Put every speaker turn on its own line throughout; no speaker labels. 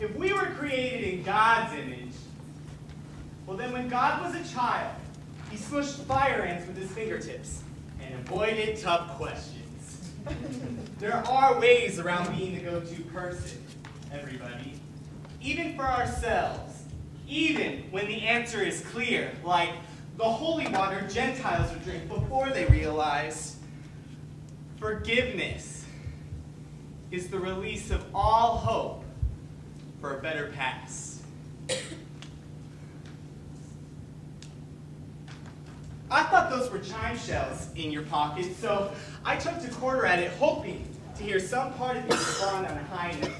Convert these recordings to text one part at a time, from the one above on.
if we were created in God's image, well then when God was a child, he smushed fire ants with his fingertips and avoided tough questions. There are ways around being the go-to person, everybody. Even for ourselves. Even when the answer is clear, like the holy water Gentiles would drink before they realized. Forgiveness is the release of all hope for a better past. I thought those were chime shells in your pocket, so I chucked a quarter at it, hoping to hear some part of you respond on a high note.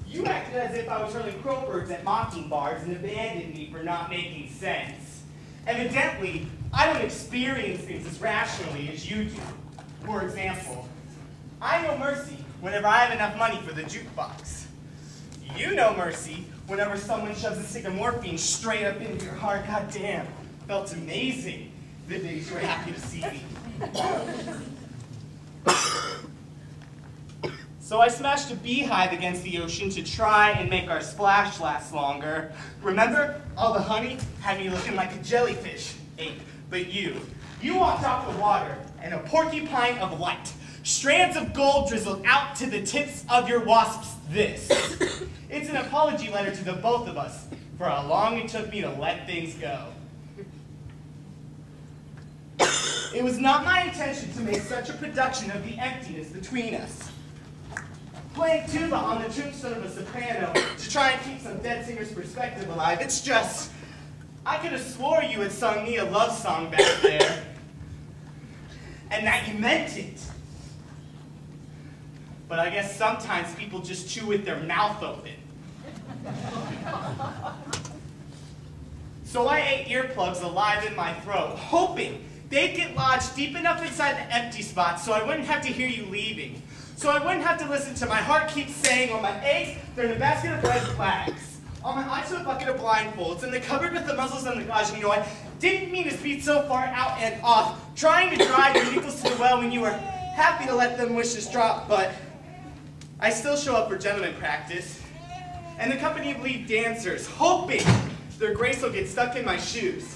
You acted as if I was hurling Crowbirds at Mockingbars and abandoned me for not making sense. Evidently, I don't experience things as rationally as you do. For example, I know mercy whenever I have enough money for the jukebox. You know mercy whenever someone shoves a stick of morphine straight up into your heart. God damn, felt amazing the days you were happy to see me. So I smashed a beehive against the ocean to try and make our splash last longer. Remember? All the honey had me looking like a jellyfish ape. But you walked off the water and a porcupine of light. Strands of gold drizzled out to the tips of your wasps. This. It's an apology letter to the both of us for how long it took me to let things go. It was not my intention to make such a production of the emptiness between us. Playing tuba on the tombstone of a soprano to try and keep some dead singer's perspective alive. It's just, I could have swore you had sung me a love song back there. And that you meant it. But I guess sometimes people just chew with their mouth open. So I ate earplugs alive in my throat, hoping they'd get lodged deep enough inside the empty spot so I wouldn't have to hear you leaving. So I wouldn't have to listen to my heart keep saying, on my eggs, they're in a basket of red flags. On my eyes to a bucket of blindfolds, and the cupboard with the muzzles on the gauge. And you know, I didn't mean to speed so far out and off, trying to drive your nickels to the well when you were happy to let them wishes drop, but I still show up for gentleman practice. And the company of lead dancers, hoping their grace will get stuck in my shoes.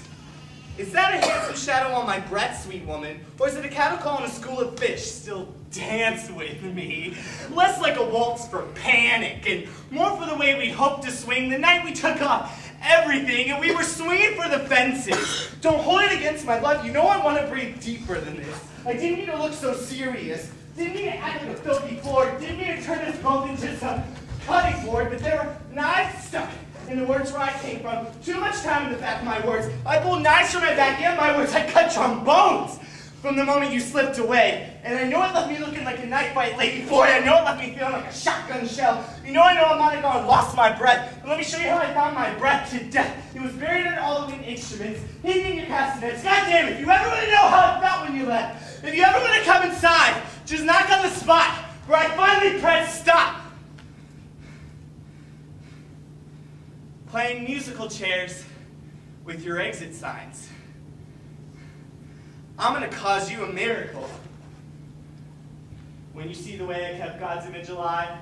Is that a handsome shadow on my breath, sweet woman? Or is it a cattle call in a school of fish? Still dance with me. Less like a waltz for panic, and more for the way we hoped to swing the night we took off everything and we were swinging for the fences. Don't hold it against my love. You know I want to breathe deeper than this. I didn't mean to look so serious. Didn't mean to act like a filthy floor. Didn't mean to turn this both into some cutting board, but there were knives stuck in the words where I came from. Too much time in the back of my words. I pulled knives from my back and my words. I cut trombones from the moment you slipped away. And I know it left me looking like a night fight lady boy. I know it left me feeling like a shotgun shell. You know I might have gone and lost my breath. And let me show you how I found my breath to death. It was buried in all the wind instruments, hidden in your castanets. God damn it, if you ever want to know how I felt when you left, if you ever want to come inside, just knock on the spot where I finally pressed stop. Playing musical chairs with your exit signs. I'm going to cause you a miracle. When you see the way I kept God's image alive.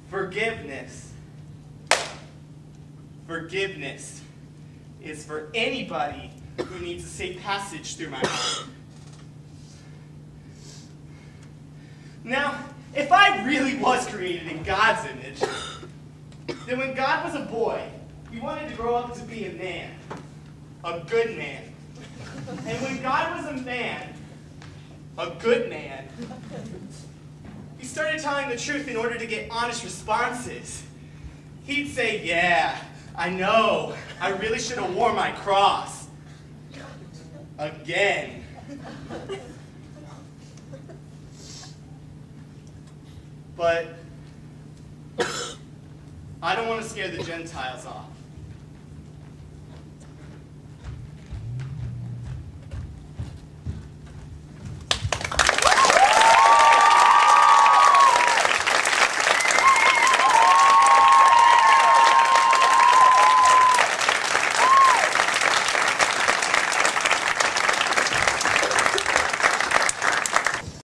Forgiveness. Forgiveness is for anybody who needs a safe passage through my heart. Now, if I really was created in God's image, then when God was a boy, he wanted to grow up to be a man. A good man. And when God was a man, a good man, he started telling the truth in order to get honest responses. He'd say, yeah, I know, I really should have worn my cross. Again. But I don't want to scare the Gentiles off.